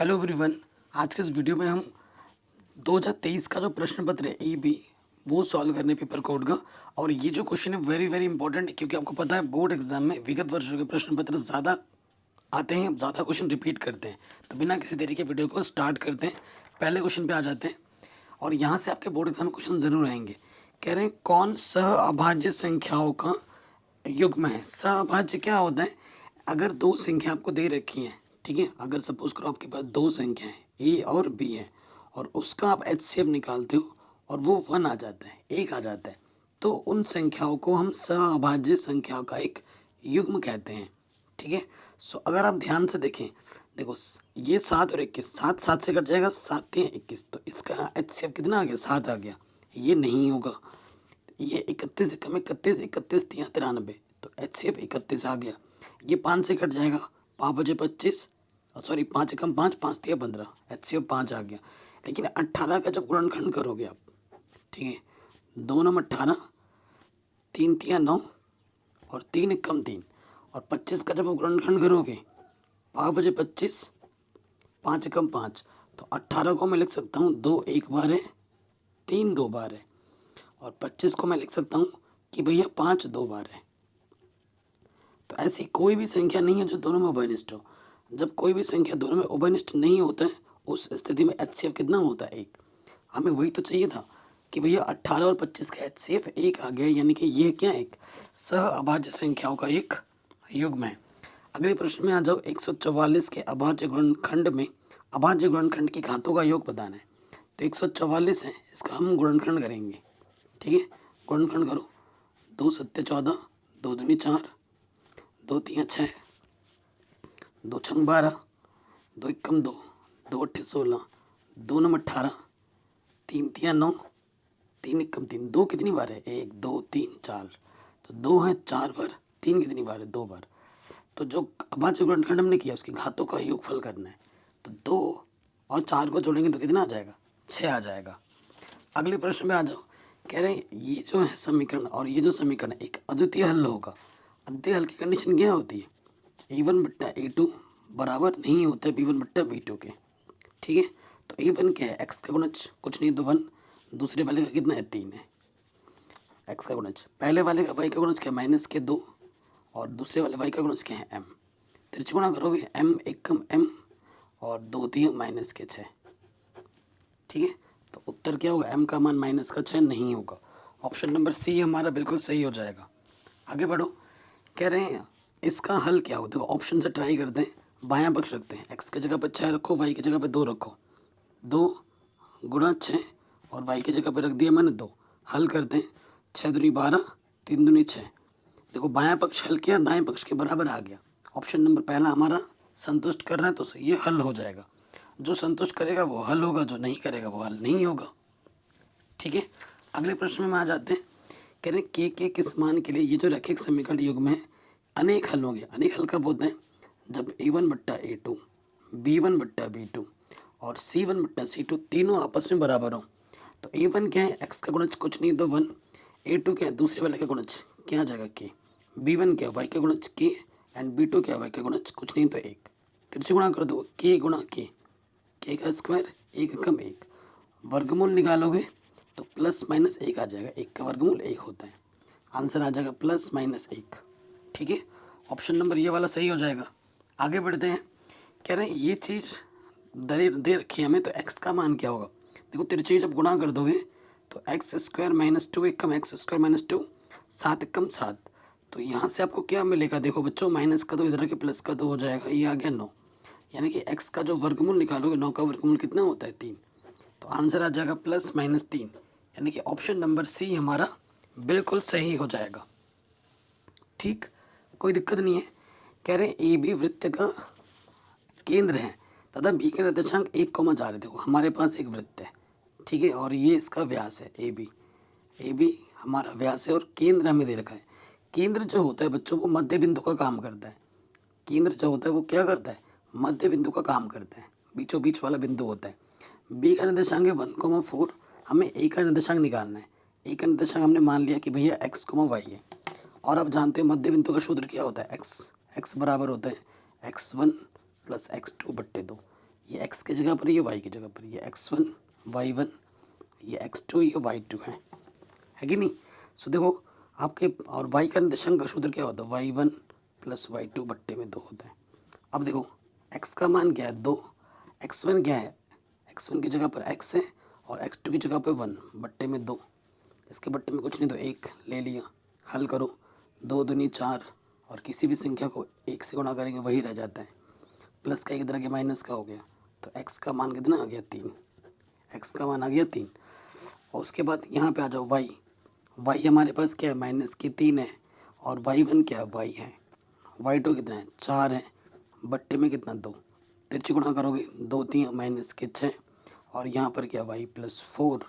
Hello everyone. आज के इस वीडियो में हम 2023 का जो प्रश्न पत्र है EB वो सॉल्व करने पेपर कोड का। और ये जो क्वेश्चन है वेरी वेरी इंपॉर्टेंट है, क्योंकि आपको पता है बोर्ड एग्जाम में विगत वर्षों के प्रश्न पत्र ज़्यादा आते हैं, ज़्यादा क्वेश्चन रिपीट करते हैं। तो बिना किसी देरी के वीडियो को स्टार्ट करते हैं, पहले क्वेश्चन पे आ जाते हैं। और यहाँ से आपके बोर्ड एग्जाम में क्वेश्चन ज़रूर आएंगे। कह रहे हैं कौन सह अभाज्य संख्याओं का युग्म है। सहअभाज्य क्या होता है? अगर दो संख्या आपको दे रखी है, ठीक है, अगर सपोज करो आपके पास दो संख्या है ए और बी है, और उसका आप एचसीएफ निकालते हो और वो 1 आ जाता है, 1 आ जाता है, तो उन संख्याओं को हम सहअभाज्य संख्याओं का एक युग्म कहते हैं। ठीक है। सो अगर आप ध्यान से देखें, देखो ये 7 और 21, 7 7 से कट जाएगा, 7 3 21, तो इसका एचसीएफ कितना आ गया? 7 आ गया। ये नहीं होगा। ये 31 कम 31, 31 तिया 93, तो एचसीएफ 31 आ गया। ये 5 से कट जाएगा, 5 बजे 25, सॉरी 5 कम 5, 5 तिया 15, एचसीएफ 5 आ गया। लेकिन 18 का जब गुणनखंड करोगे आप, ठीक है, 2 नम 18, 3 तिया 9 और 3 कम 3, और 25 का जब आप गुणनखंड करोगे, 5 बजे 25, 5 कम 5, तो 18 को मैं लिख सकता हूँ 2 एक बार है, 3 2 बार है, और 25 को मैं लिख सकता हूँ कि भैया 5 2 बार है। तो ऐसी कोई भी संख्या नहीं है जो दोनों में उभयनिष्ठ हो। जब कोई भी संख्या दोनों में उभयनिष्ठ नहीं होता है, उस स्थिति में एचसीएफ कितना होता है? 1। हमें वही तो चाहिए था कि भैया 18 और 25 का एचसीएफ 1 आ गया, यानी कि ये क्या है? एक सह अभाज्य संख्याओं का एक युग्म है। अगले प्रश्न में आ जाओ। 144 के अभाज्य गुणनखंड में अभाज्य गुणनखंड की घातों का योग बताना है। तो 144 है, इसका हम गुणनखंड करेंगे। ठीक है, गुणनखंड करो। 2 सत्ते 14, 2 दूनी 4, 2 तिया 6, 2 छंग 12, 2 एकम 2, 2 अट्ठे 16, 2 नम 18, 3 तिया 9, 3 एकम 3। 2 कितनी बार है? 1 2 3 4, तो 2 है 4 बार। 3 कितनी बार है? 2 बार। तो जो अभाज्य गुणनखंड हमने किया उसकी घातों का योगफल करना है। तो 2 और 4 को जोड़ेंगे तो कितना आ जाएगा? 6 आ जाएगा। अगले प्रश्न में आ जाओ। कह रहे हैं ये जो है समीकरण और ये जो समीकरण है एक अद्वितीय हल होगा। अद्वितीय हल की कंडीशन क्या होती है? A1 बट्टा A2 बराबर नहीं होता है B1 बट्टा B2 के। ठीक है, तो A1 क्या है? x का गुणज कुछ नहीं तो 1, दूसरे वाले का कितना है? 3 है। x का गुणज, पहले वाले का y का गुणज क्या? माइनस के 2, और दूसरे वाले y का गुणज क्या है? m। त्रिकोण करोगे m एकम m और 2 3 माइनस के 6। ठीक है, तो उत्तर क्या होगा? m का मान माइनस का 6 नहीं होगा। ऑप्शन नंबर सी हमारा बिल्कुल सही हो जाएगा। आगे बढ़ो। कह रहे हैं इसका हल क्या होगा? देखो ऑप्शन से ट्राई करते हैं। बायां पक्ष रखते हैं, x की जगह पर 6 रखो, y की जगह पर 2 रखो। 2 गुणा 6 और y की जगह पर रख दिया मैंने 2। हल करते हैं। 6 दूनी 12, 3 दूनी 6। देखो बायां पक्ष हल किया, दाएं पक्ष के बराबर आ गया। ऑप्शन नंबर पहला हमारा संतुष्ट कर रहा है, तो ये हल हो जाएगा। जो संतुष्ट करेगा वो हल होगा, जो नहीं करेगा वो हल नहीं होगा। ठीक है, अगले प्रश्न में आ जाते हैं। कह रहे हैं के किस मान के लिए ये जो रैखिक समीकरण युग्म है अनेक हल होंगे। अनेक हल कब होते हैं? जब A1 बट्टा A2, B1 बट्टा B2 और C1 बट्टा C2 तीनों आपस में बराबर हो। तो A1 क्या है? x का गुणज कुछ नहीं तो 1। A2 क्या है? दूसरे वाले का गुणज क्या आ जाएगा? k। B1 क्या है? y का गुणज k, एंड B2 क्या है? y का गुणज कुछ नहीं तो 1। तिरछे गुणा कर दो, k गुणा k, k का स्क्वायर 1 कम 1। वर्गमूल निकालोगे तो प्लस माइनस 1 आ जाएगा। 1 का वर्गमूल 1 होता है। आंसर आ जाएगा प्लस माइनस 1। ठीक है, ऑप्शन नंबर ये वाला सही हो जाएगा। आगे बढ़ते हैं। कह रहे हैं ये चीज़ दे रखी है हमें, तो x का मान क्या होगा? देखो तिरछे जब गुणा कर दोगे तो एक्स स्क्वायर माइनस 2 एक कम एक्स स्क्वायर माइनस 2, 7 कम 7। तो यहाँ से आपको क्या मिलेगा? देखो बच्चों, माइनस का 2 इधर के प्लस का 2 हो जाएगा, ये आ गया 9। यानी कि x का जो वर्गमूल निकालोगे, 9 का वर्गमूल कितना होता है? 3। तो आंसर आ जाएगा प्लस माइनस 3। यानी कि ऑप्शन नंबर सी हमारा बिल्कुल सही हो जाएगा। ठीक, कोई दिक्कत नहीं है। कह रहे हैं ए बी वृत्त का केंद्र है तथा बी के निर्देशांक 1,4 है। देखो हमारे पास एक वृत्त है, ठीक है, और ये इसका व्यास है ए बी हमारा व्यास है, और केंद्र हमें दे रखा है। केंद्र जो होता है बच्चों वो मध्य बिंदु का काम करता है। केंद्र जो होता है वो क्या करता है? मध्य बिंदु का काम करता है, बीचों बीच वाला बिंदु होता है। बी का निर्देशांक है 1,4। हमें ए का निर्देशांक निकालना है। ए का निर्देशांक हमने मान लिया कि भैया x,y है। और आप जानते हो मध्य बिंदु का सूत्र क्या होता है? x बराबर होता है x1 प्लस x2 बट्टे 2। ये एक्स की जगह पर, ये वाई की जगह पर, ये x1 y1, ये x2 ये y2 है कि नहीं। सो देखो आपके, और y का निर्देशांक का सूत्र क्या होता है, y1 प्लस y2 बट्टे में 2 होता है। अब देखो x का मान क्या है 2, x1 क्या है, x1 की जगह पर x है और x2 की जगह पर 1 बट्टे में 2, इसके बट्टे में कुछ नहीं तो 1 ले लिया। हल करो, 2 दूनी 4 और किसी भी संख्या को 1 से गुणा करेंगे वही रह जाता है। प्लस का इधर आ गया माइनस का हो गया, तो x का मान कितना आ गया 3, x का मान आ गया 3। और उसके बाद यहाँ पे आ जाओ y हमारे पास क्या है माइनस की 3 है और y1 क्या है y है, y2 कितना है 4 है, बट्टे में कितना 2, तिरछी गुणा करोगे 2 3 माइनस के 6 और यहाँ पर क्या y प्लस 4,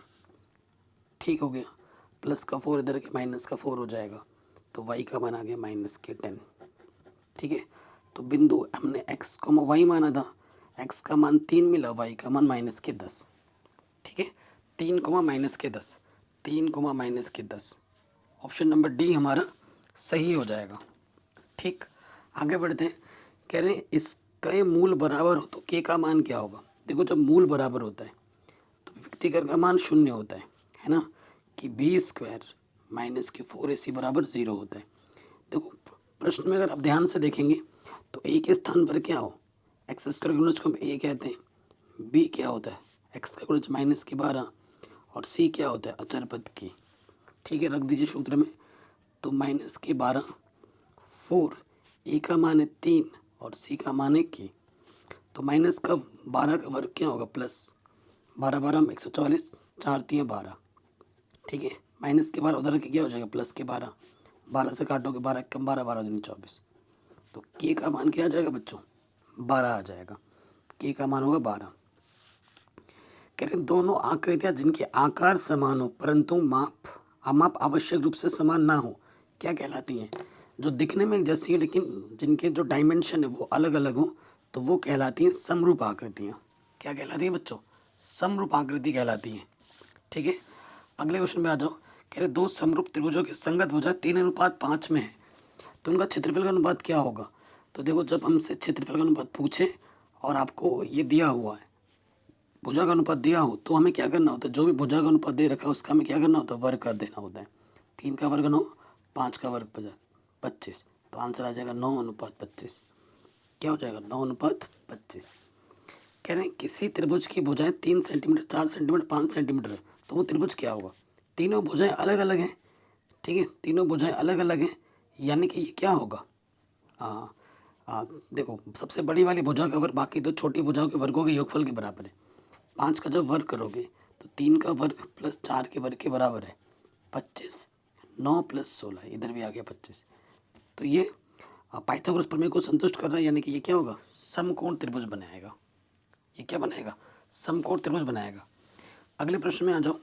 ठीक हो गया। प्लस का 4 इधर के माइनस का 4 हो जाएगा, तो y का मान आ गया माइनस के 10, ठीक है। तो बिंदु हमने x को y माना था, x का मान 3 मिला, y का मान माइनस के 10, ठीक है। 3 कोमा माइनस के 10, 3 कोमा माइनस के 10, ऑप्शन नंबर डी हमारा सही हो जाएगा। ठीक, आगे बढ़ते हैं। कह रहे हैं इसका ये मूल बराबर हो तो के का मान क्या होगा। देखो जब मूल बराबर होता है तो व्यक्तिगत का मान शून्य होता है ना, कि बी स्क्वायर माइनस की 4ac बराबर 0 होता है। देखो प्रश्न में अगर आप ध्यान से देखेंगे तो ए के स्थान पर क्या हो, एक्स स्क्वायर गुणज को हम ए कहते हैं, बी क्या होता है एक्स का गुणज माइनस की 12 और सी क्या होता है अचर पद की, ठीक है। रख दीजिए सूत्र में, तो माइनस के 12 4, ए का मान है 3 और सी का मान है की, तो माइनस का 12 का वर्ग क्या होगा प्लस 12 12 में 144, 4 3 12, ठीक है। माइनस के 12 उधर के क्या हो जाएगा प्लस के 12, 12 से काटोगे 12 कम 12 12 दूनी 24, तो के का मान क्या आ जाएगा बच्चों 12 आ जाएगा, के का मान होगा 12। कह रहे दोनों आकृतियां जिनके आकार समान हो परंतु माप आवश्यक रूप से समान ना हो क्या कहलाती हैं, जो दिखने में जैसी है लेकिन जिनके जो डायमेंशन है वो अलग अलग हो तो वो कहलाती हैं समरूप आकृतियाँ। क्या कहलाती हैं बच्चों, समरूप आकृति कहलाती हैं, ठीक है। अगले क्वेश्चन में आ जाओ। कह रहे दो समरूप त्रिभुजों की संगत भुजा 3:5 में है तो उनका क्षेत्रफल का अनुपात क्या होगा। तो देखो जब हमसे क्षेत्रफल का अनुपात पूछे और आपको ये दिया हुआ है भुजा का अनुपात दिया हो तो हमें क्या करना होता है, जो भी भुजा का अनुपात दे रखा है उसका हमें क्या करना होता है वर्ग कर देना होता है। 3 का वर्ग 9, 5 का वर्ग 25, तो आंसर आ जाएगा 9:25, क्या हो जाएगा 9:25। कह रहे हैं किसी त्रिभुज की भुजाएं 3 सेंटीमीटर 4 सेंटीमीटर 5 सेंटीमीटर तो वो त्रिभुज क्या होगा। तीनों भुजाएं अलग अलग हैं, ठीक है, तीनों भुजाएं अलग अलग हैं, यानी कि ये क्या होगा, देखो सबसे बड़ी वाली भुजा का वर्ग बाकी दो छोटी भुजाओं के वर्गों के योगफल के बराबर है। 5 का जब वर्ग करोगे तो 3 का वर्ग प्लस 4 के वर्ग के बराबर है 25, 9 प्लस 16 इधर भी आ गया 25, तो ये पाइथागोरस प्रमेय को संतुष्ट कर रहा है, यानी कि ये क्या होगा समकोण त्रिभुज बनाएगा। ये क्या बनाएगा, समकोण त्रिभुज बनाएगा। अगले प्रश्न में आ जाओ।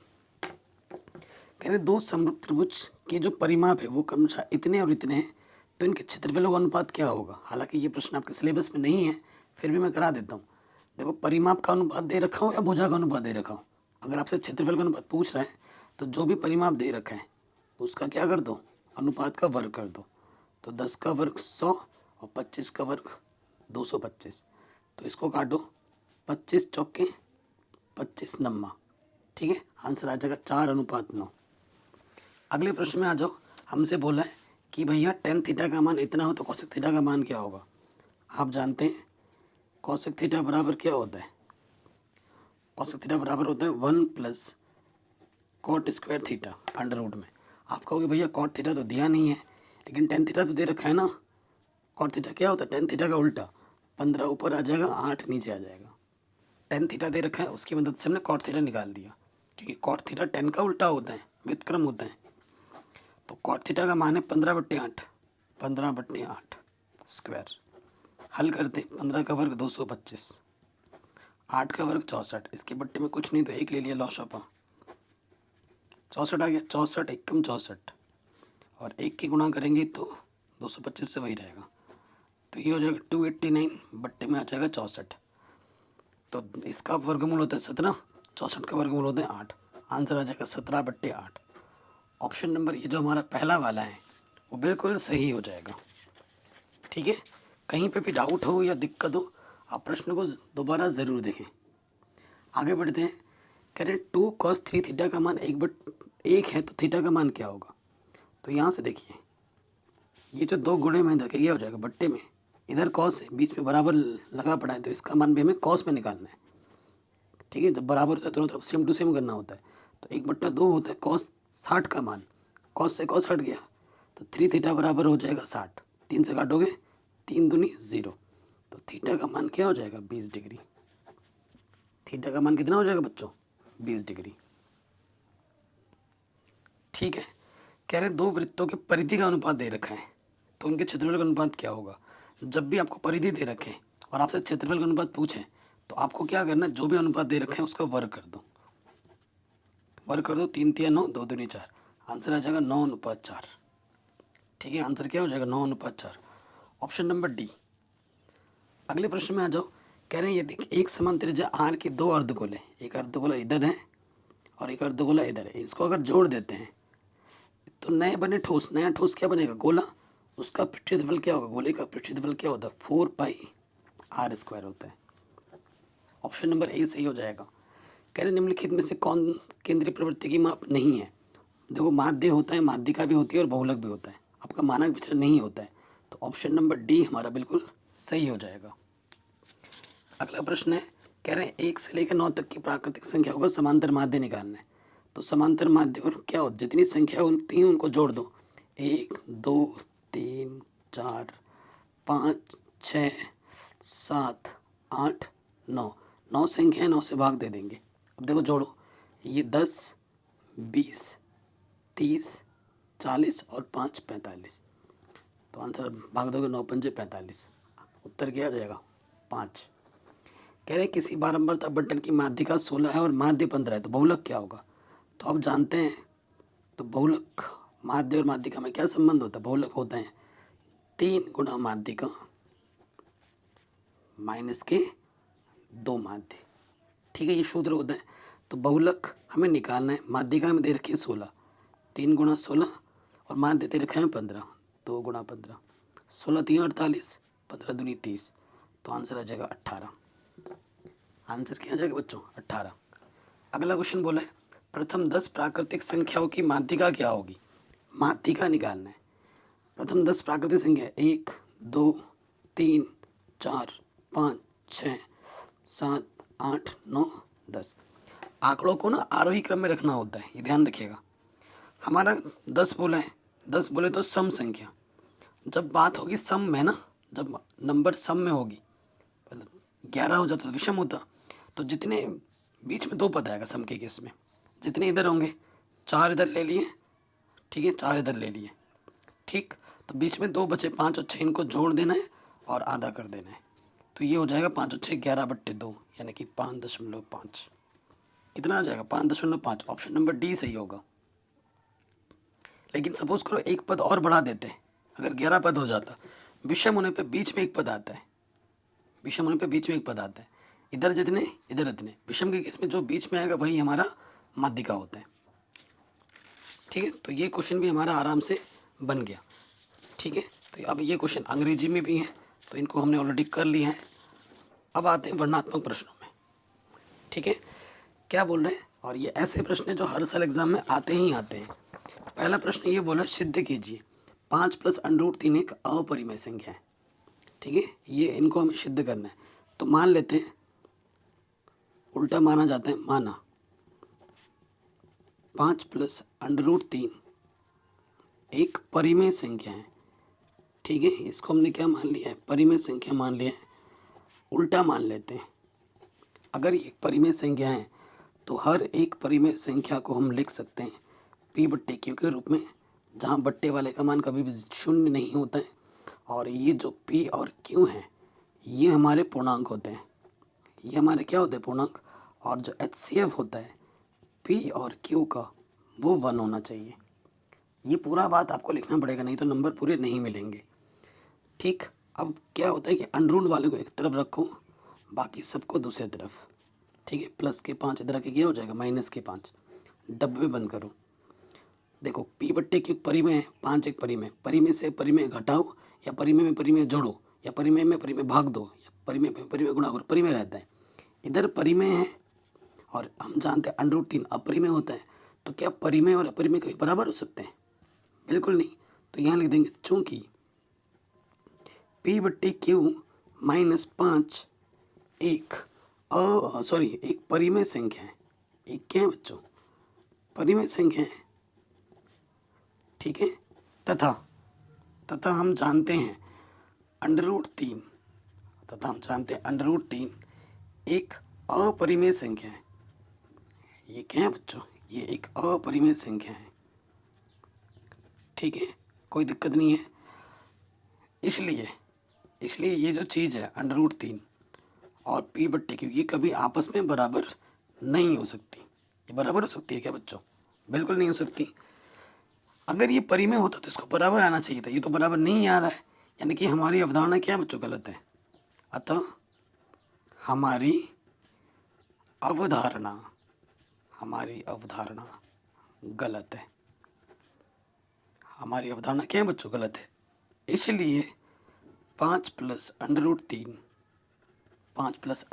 कह रहे दो समरूप त्रिभुज के जो परिमाप है वो क्रमशः इतने और इतने हैं तो इनके क्षेत्रफलों का अनुपात क्या होगा। हालांकि ये प्रश्न आपके सिलेबस में नहीं है फिर भी मैं करा देता हूँ। देखो परिमाप का अनुपात दे रखा हो या भुजा का अनुपात दे रखा हो, अगर आपसे क्षेत्रफल का अनुपात पूछ रहा है तो जो भी परिमाप दे रखा है उसका क्या कर दो अनुपात का वर्ग कर दो, तो 10 का वर्ग 100 और 25 का वर्ग 225, तो इसको काटो 25 चौके 25 नम्मा, ठीक है, आंसर आ जाएगा 4:9। अगले प्रश्न में आ जाओ। हमसे बोला है कि भैया tan थीटा का मान इतना हो तो cosec थीटा का मान क्या होगा। आप जानते हैं cosec थीटा बराबर क्या होता है, cosec थीटा बराबर होता है 1 plus cot square theta under root में। आप कहोगे भैया कॉट थीटा तो दिया नहीं है लेकिन tan थीटा तो दे रखा है ना। कॉट थीटा क्या होता है tan थीटा का उल्टा, 15 ऊपर आ जाएगा 8 नीचे आ जाएगा। tan थीटा दे रखा है उसकी मदद से हमने कॉट थीटा निकाल दिया, क्योंकि कॉट थीटा tan का उल्टा होता है व्युत्क्रम होता है। तो कॉट थीटा का मान है 15/8, 15/8 स्क्वायर। हल करते 15 का वर्ग 225, 8 का वर्ग 64, इसके बट्टे में कुछ नहीं तो एक ले लिया लॉशॉपा, 64 आ गया, 64 एकम 64 और एक की गुणा करेंगे तो 225 से वही रहेगा, तो ये हो जाएगा 289 बट्टे में आ जाएगा 64, तो इसका वर्गमूल होता है 17, 64 का वर्गमूल होता है 8, आंसर आ जाएगा 17/8। ऑप्शन नंबर ये जो हमारा पहला वाला है वो बिल्कुल सही हो जाएगा, ठीक है। कहीं पे भी डाउट हो या दिक्कत हो आप प्रश्न को दोबारा ज़रूर देखें। आगे बढ़ते हैं। कह रहे 2 cos 3 थीटा का मान 1 है तो थीटा का मान क्या होगा। तो यहाँ से देखिए, ये जो 2 गुणे में इधर के क्या हो जाएगा बट्टे में, इधर कॉस है बीच में बराबर लगा पड़ा है तो इसका मान भी हमें कॉस में निकालना है। ठीक है, जब बराबर होता है दोनों तरफ सेम टू सेम करना होता है। तो 1/2 होता है कॉस 60 का मान, कॉस से कॉस हट गया तो 3 थीटा बराबर हो जाएगा 60। 3 से काटोगे 3 दूनी 0, तो थीटा का मान क्या हो जाएगा 20 डिग्री। थीटा का मान कितना हो जाएगा बच्चों 20 डिग्री। ठीक है, कह रहे 2 वृत्तों के परिधि का अनुपात दे रखा है तो उनके क्षेत्रफल का अनुपात क्या होगा। जब भी आपको परिधि दे रखे और आपसे क्षेत्रफल का अनुपात पूछें तो आपको क्या करना है, जो भी अनुपात दे रखे हैं उसका वर्ग कर दो। वर्ग कर दो, 3 3 9, 2 दूनी 4, आंसर आ जाएगा 9:4। ठीक है, आंसर क्या हो जाएगा 9:4, ऑप्शन नंबर डी। अगले प्रश्न में आ जाओ। कह रहे हैं यदि एक समान त्रिज्या आर की 2 अर्धगोले, एक अर्धगोला इधर है और एक अर्धगोला इधर है, इसको अगर जोड़ देते हैं तो नए बने ठोस, नया ठोस क्या बनेगा गोला, उसका पृष्ठफल क्या होगा, गोले का पृष्ठफल क्या होता है 4πr² होता है। ऑप्शन नंबर ए सही हो जाएगा। कह रहे निम्नलिखित में से कौन केंद्रीय प्रवृत्ति की माप नहीं है। देखो माध्य होता है, माध्यिका भी होती है और बहुलक भी होता है, आपका मानक विचलन नहीं होता है, तो ऑप्शन नंबर डी हमारा बिल्कुल सही हो जाएगा। अगला प्रश्न है, कह रहे हैं 1 से लेकर 9 तक की प्राकृतिक संख्या होगा समांतर माध्य निकालना है। तो समांतर माध्य पर क्या हो, जितनी संख्या होती है उनको जोड़ दो, 1 2 3 4 5 6 7 8 9, 9 संख्या है, 9 से भाग दे देंगे। अब देखो जोड़ो, ये 10 20 30 40 और 5 45, तो आंसर भाग दोगे 9 पंजे 45, उत्तर क्या आ जाएगा 5। कह रहे किसी बारंबारता बंटन की माध्यिका 16 है और माध्य 15 है तो बहुलक क्या होगा। तो आप जानते हैं, तो बहुलक माध्य और माध्यिका में क्या संबंध होता है, बहुलक होता है 3 गुणा माध्यिका माइनस के 2 माध्य। ठीक है, ये सूत्र होता है। तो बहुलक हमें निकालना है, माध्यिका में दे रखी है 16, 3 गुणा 16 और माध्य दे रखा है 15, 2 गुणा 15, 16 3 48, 15 दूनी 30, तो आंसर आ जाएगा 18। आंसर क्या आ जाएगा बच्चों 18। अगला क्वेश्चन बोला है प्रथम 10 प्राकृतिक संख्याओं की माध्यिका क्या होगी। माध्यिका निकालना है। प्रथम 10 प्राकृतिक संख्या 1 2 3 4 5 6 7 8 9 10। आंकड़ों को ना आरोही क्रम में रखना होता है, ये ध्यान रखिएगा। हमारा 10 बोला है, 10 बोले तो सम संख्या, जब बात होगी सम में ना, जब नंबर सम में होगी, मतलब 11 हो जाता तो विषम होता, तो जितने बीच में 2 पद आएगा सम के केस में, जितने इधर होंगे 4 इधर ले लिए, ठीक है 4 इधर ले लिए, ठीक, तो बीच में 2 बचे 5 और 6, इनको जोड़ देना है और आधा कर देना है, तो ये हो जाएगा 5 और 6 11/2, यानी कि 5.5। कितना आ जाएगा 5.5, ऑप्शन नंबर डी सही होगा। लेकिन सपोज करो एक पद और बढ़ा देते हैं, अगर 11 पद हो जाता, विषम होने पे बीच में एक पद आता है, विषम होने पे बीच में एक पद आता है, इधर जितने इधर इतने, विषम के केस में जो बीच में आएगा वही हमारा माध्यिका होता है। ठीक है, तो ये क्वेश्चन भी हमारा आराम से बन गया। ठीक है, तो अब ये क्वेश्चन अंग्रेजी में भी है तो इनको हमने ऑलरेडी कर लिया है। अब आते हैं वर्णनात्मक प्रश्नों में। ठीक है, क्या बोल रहे हैं, और ये ऐसे प्रश्न हैं जो हर साल एग्जाम में आते ही आते हैं। पहला प्रश्न ये बोला सिद्ध कीजिए 5 + √3 एक अपरिमेय संख्या है। ठीक है, ये इनको हमें सिद्ध करना है। तो मान लेते हैं, उल्टा माना जाता है, माना 5 + √3 एक परिमेय संख्या है। ठीक है, इसको हमने क्या मान लिया है, परिमेय संख्या मान लिया है। उल्टा मान लेते हैं, अगर ये परिमेय संख्या है तो हर एक परिमेय संख्या को हम लिख सकते हैं p/q के रूप में, जहाँ बट्टे वाले का मान कभी भी 0 नहीं होता है, और ये जो p और q हैं ये हमारे पूर्णांक होते हैं, ये हमारे क्या होते हैं पूर्णांक, और जो HCF होता है p और q का वो 1 होना चाहिए। ये पूरा बात आपको लिखना पड़ेगा, नहीं तो नंबर पूरे नहीं मिलेंगे। ठीक, अब क्या होता है कि अंडररूट वाले को एक तरफ रखो, बाकी सबको दूसरी तरफ। ठीक है, +5 इधर आके क्या हो जाएगा -5, डब्बे बंद करो। देखो p/q परिमेय है, 5 एक परिमेय, परिमेय से परिमेय घटाओ या परिमेय में परिमेय जोड़ो या परिमेय में परिमेय भाग दो या परिमेय परिमेय गुणा करो, परिमेय रहता है, इधर परिमेय है और हम जानते हैं √3 अपरिमेय होता है। तो क्या परिमेय और अपरिमेय कभी बराबर हो सकते हैं? बिल्कुल नहीं। तो यहाँ लिख देंगे चूंकि P/Q -5 एक एक परिमेय संख्या है। एक क्या है बच्चों? परिमेय संख्या है, ठीक है। तथा हम जानते हैं √3 एक अपरिमेय संख्या है। ये क्या है बच्चों? ये एक अपरिमेय संख्या है, ठीक है, कोई दिक्कत नहीं है। इसलिए ये जो चीज़ है √3 और P/Q ये कभी आपस में बराबर नहीं हो सकती। ये बराबर हो सकती है क्या बच्चों? बिल्कुल नहीं हो सकती। अगर ये परिमेय होता तो इसको बराबर आना चाहिए था, ये तो बराबर नहीं आ रहा है, यानी कि हमारी अवधारणा क्या है बच्चों? गलत है। अतः हमारी अवधारणा गलत है। हमारी अवधारणा क्या है बच्चों? गलत है। इसलिए 5 +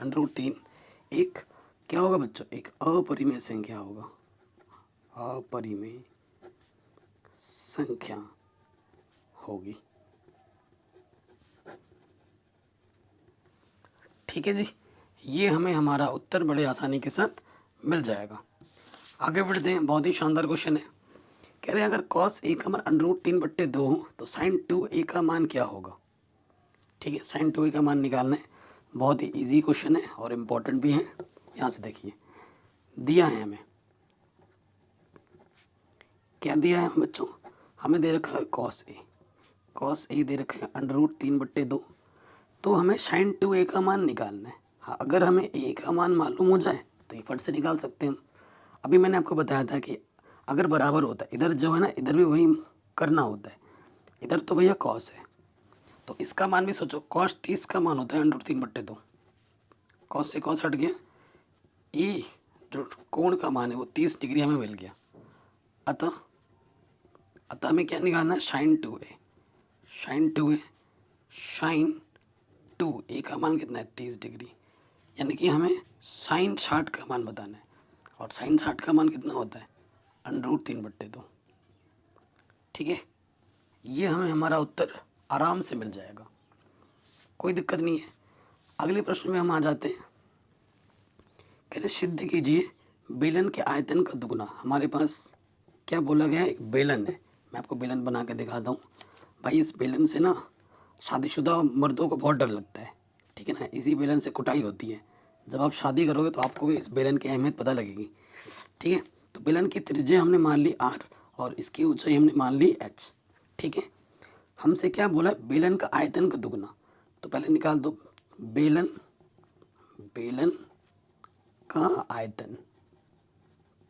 √3 एक क्या होगा बच्चों? एक अपरिमेय संख्या होगा, अपरिमेय संख्या होगी, ठीक है जी। ये हमें हमारा उत्तर बड़े आसानी के साथ मिल जाएगा। आगे बढ़ते हैं, बहुत ही शानदार क्वेश्चन है। कह रहे हैं अगर cos a का मान √3/2 हो तो sin 2a का मान क्या होगा? ठीक है, sin 2a का मान निकालना है। बहुत ही इजी क्वेश्चन है और इम्पोर्टेंट भी है। यहाँ से देखिए, दिया है हमें, क्या दिया है बच्चों? हमें दे रखा है cos a दे रखा है √3/2, तो हमें sin 2a का मान निकालना है। हाँ, अगर हमें a का मान मालूम हो जाए तो ये फट से निकाल सकते हैं हम। अभी मैंने आपको बताया था कि अगर बराबर होता है, इधर जो है ना, इधर भी वही करना होता है। इधर तो भैया cos है, तो इसका मान भी सोचो, cos 30 का मान होता है √3/2, cos से cos हट गया, e जो कोण का मान है वो 30 डिग्री हमें मिल गया। अतः हमें क्या निकालना है? sin 2a का मान कितना है? 30 डिग्री, यानी कि हमें sin 60 का मान बताना है। और sin 60 का मान कितना होता है? √3/2, ठीक है। ये हमें हमारा उत्तर आराम से मिल जाएगा, कोई दिक्कत नहीं है। अगले प्रश्न में हम आ जाते हैं। कह रहे सिद्ध कीजिए बेलन के आयतन का दुगना। हमारे पास क्या बोला गया है? एक बेलन है। मैं आपको बेलन बना के दिखाता हूँ। भाई इस बेलन से ना शादीशुदा मर्दों को बहुत डर लगता है, ठीक है ना। इसी बेलन से कुटाई होती है। जब आप शादी करोगे तो आपको भी इस बेलन की अहमियत पता लगेगी, ठीक है। तो बेलन की त्रिज्या हमने मान ली r और इसकी ऊंचाई हमने मान ली h, ठीक है। हमसे क्या बोला? बेलन का आयतन का दुगना। तो पहले निकाल दो, बेलन का आयतन,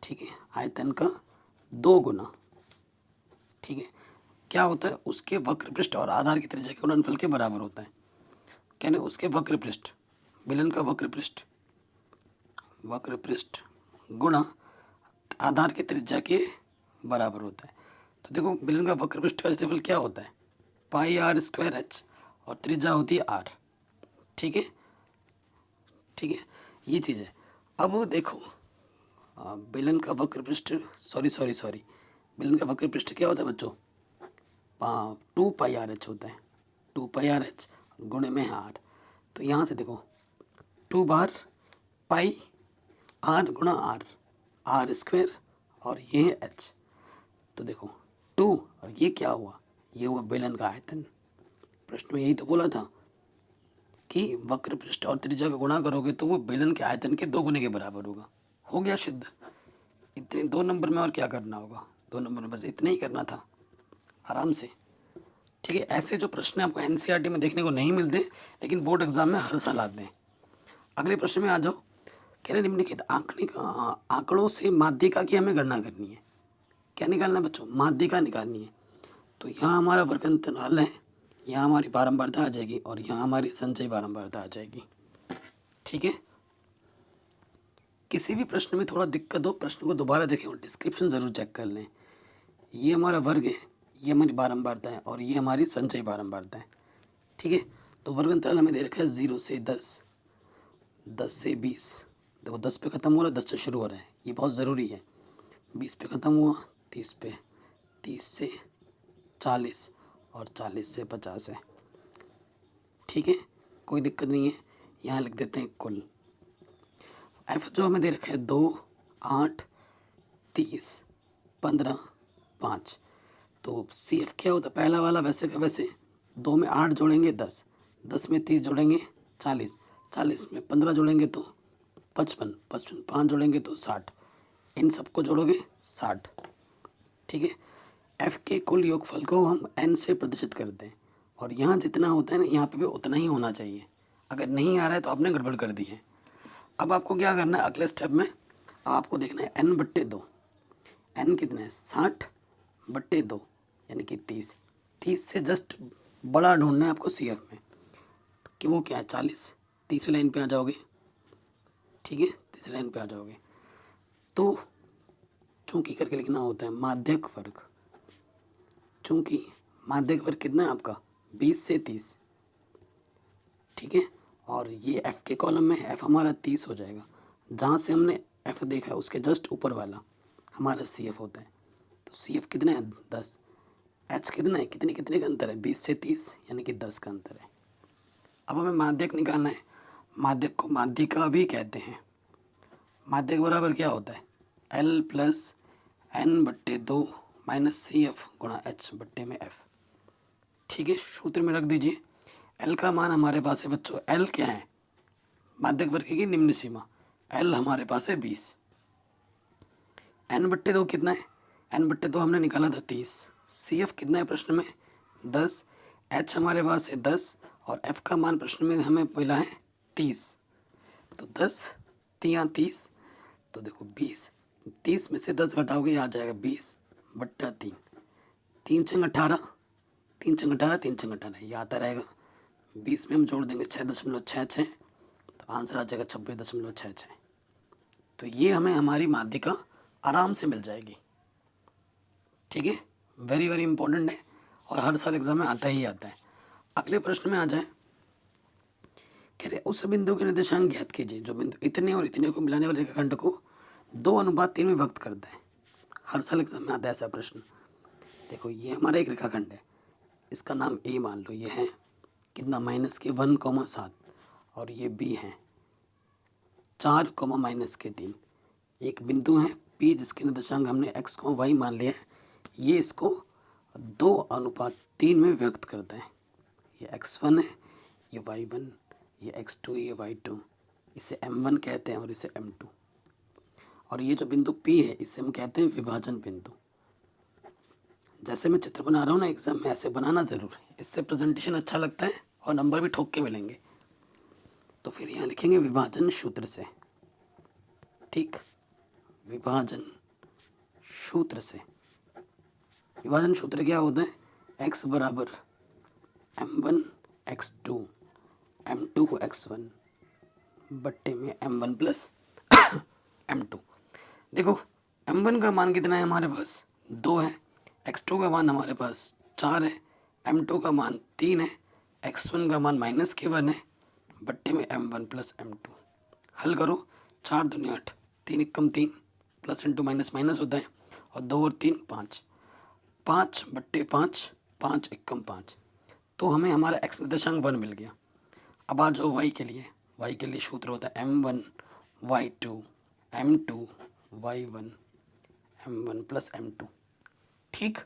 ठीक है, आयतन का 2 गुना, ठीक है। क्या होता है? उसके वक्र पृष्ठ और आधार की त्रिज्या के गुणनफल के बराबर होता है। कहने उसके वक्र पृष्ठ, बेलन का वक्र पृष्ठ गुणा आधार की त्रिज्या के बराबर होता है। तो देखो बेलन का वक्र पृष्ठ का क्षेत्रफल क्या होता है? πr² और त्रिज्या होती है r, ठीक है, ये चीज़ है। अब देखो बेलन का वक्र पृष्ठ बेलन का वक्र पृष्ठ क्या होता है बच्चों? 2πrh होता है, 2πrh गुणे में r। तो यहाँ से देखो 2 बार पाई r गुणा r² और ये है h। तो देखो 2 और ये क्या हुआ? ये हुआ बेलन का आयतन। प्रश्न में यही तो बोला था कि वक्र पृष्ठ और त्रिज्या का गुणा करोगे तो वो बेलन के आयतन के 2 गुने के बराबर होगा। हो गया सिद्ध। इतने 2 नंबर में और क्या करना होगा? 2 नंबर में बस इतना ही करना था, आराम से, ठीक है। ऐसे जो प्रश्न आपको एनसीईआरटी में देखने को नहीं मिलते, लेकिन बोर्ड एग्जाम में हर साल आते हैं। अगले प्रश्न में आ जाओ। कह रहे निम्नलिखित आंकड़ों से माध्यिका की हमें गणना करनी है। क्या निकालना है बच्चों? माध्यिका निकालनी है। तो यहाँ हमारा वर्ग अंतराल है, यहाँ हमारी बारंबारता आ जाएगी और यहाँ हमारी संचयी बारंबारता आ जाएगी, ठीक है। किसी भी प्रश्न में थोड़ा दिक्कत हो, प्रश्न को दोबारा देखें और डिस्क्रिप्शन ज़रूर चेक कर लें। ये हमारा वर्ग है, ये हमारी बारंबारता है और ये हमारी संचयी बारंबारता है, ठीक है। तो वर्ग अंतराल हमें दे रखा है 0 से 10, 10 से 20। देखो 10 पे ख़त्म हो रहा है, 10 से शुरू हो रहा है, ये बहुत ज़रूरी है। 20 पे ख़त्म हुआ, 30 पे, 30 से 40 और 40 से 50 है। ठीक है, कोई दिक्कत नहीं है। यहाँ लिख देते हैं कुल। एफ जो हमें दे रखा है 2, 8, 30, 15, 5। तो सी एफ क्या होता है, पहला वाला वैसे का वैसे, 2 में 8 जोड़ेंगे 10, 10 में 30 जोड़ेंगे 40, 40 में 15 जोड़ेंगे तो 55, 55 5 जोड़ेंगे तो 60, इन सबको जोड़ोगे 60। ठीक है, एफ के कुल योगफल को हम एन से प्रदर्शित करते हैं, और यहाँ जितना होता है ना यहाँ पे भी उतना ही होना चाहिए। अगर नहीं आ रहा है तो आपने गड़बड़ कर दी है। अब आपको क्या करना है, अगले स्टेप में आपको देखना है n बट्टे 2। n कितना है, 60 बट्टे 2 यानी कि 30। 30 से जस्ट बड़ा ढूंढना है आपको सी एफ में कि वो क्या है, 40। तीसरी लाइन पे आ जाओगे। ठीक है, तीसरी लाइन पे आ जाओगे तो चूंकि करके लिखना होता है माध्यक वर्ग। चूंकि माध्यक वर्ग कितना है आपका, 20 से 30। ठीक है, और ये एफ़ के कॉलम में एफ़ हमारा 30 हो जाएगा। जहाँ से हमने एफ़ देखा है उसके जस्ट ऊपर वाला हमारा सी एफ़ होता है। तो सी एफ़ कितना है, 10। एच कितना है, कितने कितने का अंतर है, 20 से 30 यानी कि 10 का अंतर है। अब हमें माध्यक निकालना है। माध्यक को माध्यिका भी कहते हैं। माध्यक बराबर क्या होता है, एल प्लस एन बट्टे 2 माइनस सी एफ गुणा एच बट्टे में एफ। ठीक है, सूत्र में रख दीजिए। एल का मान हमारे पास है बच्चों, एल क्या है, माध्यक वर्ग की निम्न सीमा, एल हमारे पास है 20। एन बट्टे 2 कितना है, एन बट्टे 2 हमने निकाला था 30। सी एफ कितना है प्रश्न में, 10। एच हमारे पास है 10 और एफ का मान प्रश्न में हमें मिला है 30। तो 10 3 30, तो देखो 20, 30 में से 10 घटाओगे आ जाएगा 20 बट्टा 3। 3 छंग 18, 3 छंग 18, 3 छंग 18 ये आता रहेगा। 20 में हम जोड़ देंगे 6.66, तो आंसर आ जाएगा 26.66। तो ये हमें हमारी माध्यिका आराम से मिल जाएगी। ठीक है, वेरी वेरी इंपॉर्टेंट है और हर साल एग्जाम में आता ही आता है। अगले प्रश्न में आ जाए, कह रहे उस बिंदु के निर्देशांक ज्ञात कीजिए जो बिंदु इतने और इतने को मिलाने वाले रेखाखंड को 2:3 में व्यक्त करता है। हर साल एग्जाम में आता है ऐसा प्रश्न। देखो ये हमारा एक रेखाखंड है, इसका नाम ए मान लो, ये है कितना, माइनस के 1,7, और ये बी है 4, माइनस के 3। एक बिंदु है पी जिसके निर्देशांक हमने एक्स को वाई मान लिया है। ये इसको 2:3 में व्यक्त करता है। ये x1 है, ये y1, ये x2, ये y2। इसे m1 कहते हैं और इसे m2। और ये जो बिंदु P है इसे हम कहते हैं विभाजन बिंदु। जैसे मैं चित्र बना रहा हूँ ना एग्जाम में, ऐसे बनाना ज़रूर है, इससे प्रेजेंटेशन अच्छा लगता है और नंबर भी ठोक के मिलेंगे। तो फिर यहाँ लिखेंगे विभाजन सूत्र से। ठीक, विभाजन सूत्र से। विभाजन सूत्र क्या होता है, x बराबर m1 x2 m2 x1 बट्टे में m1 प्लस m2। देखो m1 का मान कितना है हमारे पास, 2 है। x2 का मान हमारे पास 4 है। m2 का मान 3 है। x1 का मान माइनस के 1 है बट्टे में m1 प्लस m2। हल करो, 4 दूनी 8, 3 एकम 3, प्लस इंटू माइनस माइनस होता है, और 2 और 3 5, 5 बट्टे 5, 5 एकम 5। तो हमें हमारा x निर्देशांक 1 मिल गया। अब आ जाओ y के लिए। y के लिए सूत्र होता है m1 y2 m2 y1 m1 plus m2। ठीक,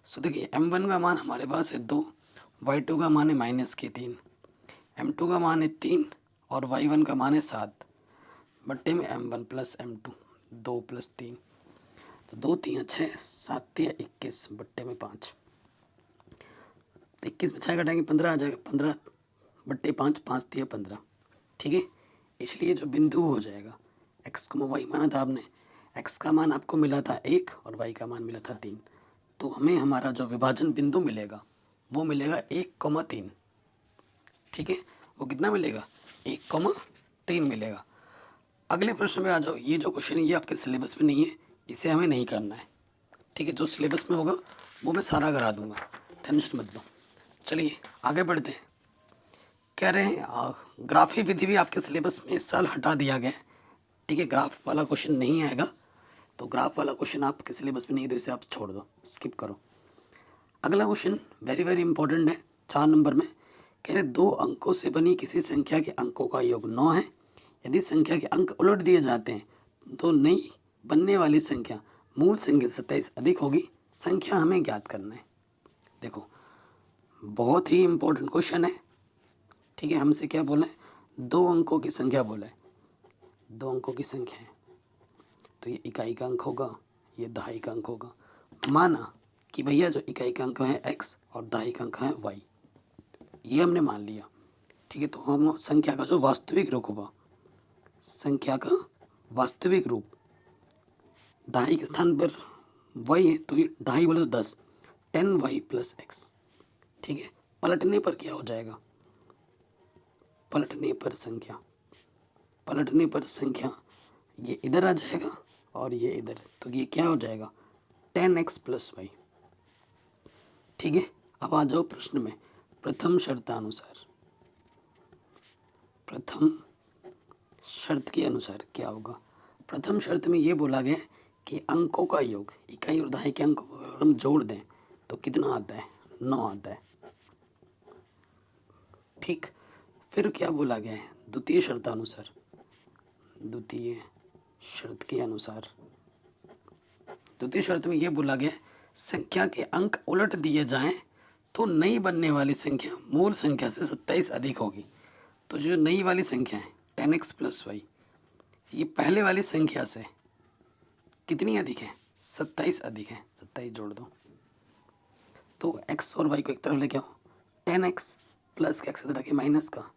सो देखिए m1 का मान हमारे पास है 2, y2 का मान है माइनस के 3, m2 का मान है 3 और y1 का मान है 7 बट्टे में m1 प्लस m2। 2 प्लस 3, तो 2 3 6, 7 3 21 बट्टे में 5। 21 में 6 घटाएंगे 15 आ जाएगा, 15 बट्टे 5, 5 3 15। ठीक है, इसलिए जो बिंदु हो जाएगा x को y माना था आपने, x का मान आपको मिला था 1 और y का मान मिला था 3। तो हमें हमारा जो विभाजन बिंदु मिलेगा वो मिलेगा 1,3। ठीक है, वो कितना मिलेगा, 1,3 मिलेगा। अगले प्रश्न में आ जाओ। ये जो क्वेश्चन है ये आपके सिलेबस में नहीं है, इसे हमें नहीं करना है। ठीक है, जो सिलेबस में होगा वो मैं सारा करा दूंगा, टेंशन मत लो। चलिए आगे बढ़ते हैं। कह रहे हैं ग्राफी विधि भी आपके सिलेबस में इस साल हटा दिया गया है। ठीक है, ग्राफ वाला क्वेश्चन नहीं आएगा, तो ग्राफ वाला क्वेश्चन आपके सिलेबस में नहीं, तो इसे आप छोड़ दो, स्किप करो। अगला क्वेश्चन वेरी वेरी इंपॉर्टेंट है, 4 नंबर में। कह रहे 2 अंकों से बनी किसी संख्या के अंकों का योग 9 है। यदि संख्या के अंक उलट दिए जाते हैं तो नई बनने वाली संख्या मूल संख्या से 27 अधिक होगी। संख्या हमें ज्ञात करना है। देखो बहुत ही इंपॉर्टेंट क्वेश्चन है। ठीक है, हमसे क्या बोला है? 2 अंकों की संख्या बोला है, 2 अंकों की संख्या है, तो ये इकाई का अंक होगा, ये दहाई का अंक होगा। माना कि भैया जो इकाई का अंक है x और दहाई का अंक है y, ये हमने मान लिया। ठीक है, तो हम संख्या का जो वास्तविक रूप होगा, संख्या का वास्तविक रूप दहाई के स्थान पर y है, तो ये दहाई बोले तो 10, 10y + x। ठीक है, पलटने पर क्या हो जाएगा? पलटने पर संख्या ये इधर आ जाएगा और ये इधर, तो ये क्या हो जाएगा? 10x + y। ठीक है, अब आ जाओ प्रश्न में। प्रथम शर्त के अनुसार क्या होगा? प्रथम शर्त में ये बोला गया कि अंकों का योग, इकाई और दहाई के अंकों को अगर हम जोड़ दें तो कितना आता है? 9 आता है। ठीक, फिर क्या बोला गया है? द्वितीय शर्त में ये बोला गया संख्या के अंक उलट दिए जाएं तो नई बनने वाली संख्या मूल संख्या से 27 अधिक होगी। तो जो नई वाली संख्या है 10x + y, ये पहले वाली संख्या से कितनी अधिक है? 27 अधिक है। 27 जोड़ दो, तो x और y को एक तरफ लेके आओ। 10x + x इधर के माइनस का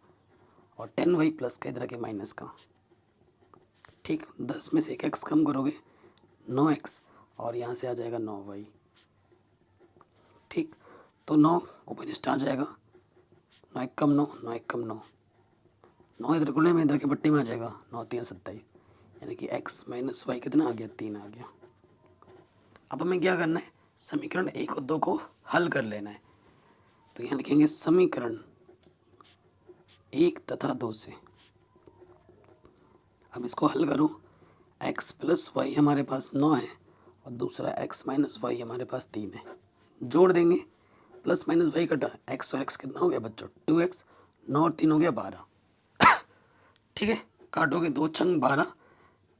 और 10y + का इधर के माइनस का। ठीक, 10 में से एक x कम करोगे 9x और यहाँ से आ जाएगा 9y। ठीक, तो 9 ऊपर आ जाएगा, 9 1 कम 9, 9 1 कम 9, 9 इधर गुणे में इधर के पट्टी में आ जाएगा, 9 3 27, यानी कि x - y कितना आ गया? 3 आ गया। अब हमें क्या करना है? समीकरण 1 और 2 को हल कर लेना है। तो यहाँ लिखेंगे समीकरण 1 तथा 2 से। अब इसको हल करो। x + y हमारे पास 9 है और दूसरा x - y हमारे पास 3 है। जोड़ देंगे, प्लस माइनस y कटा, x और x कितना हो गया बच्चों? 2x, 9 और 3 हो गया 12। ठीक है, काटोगे 2 छंग 12,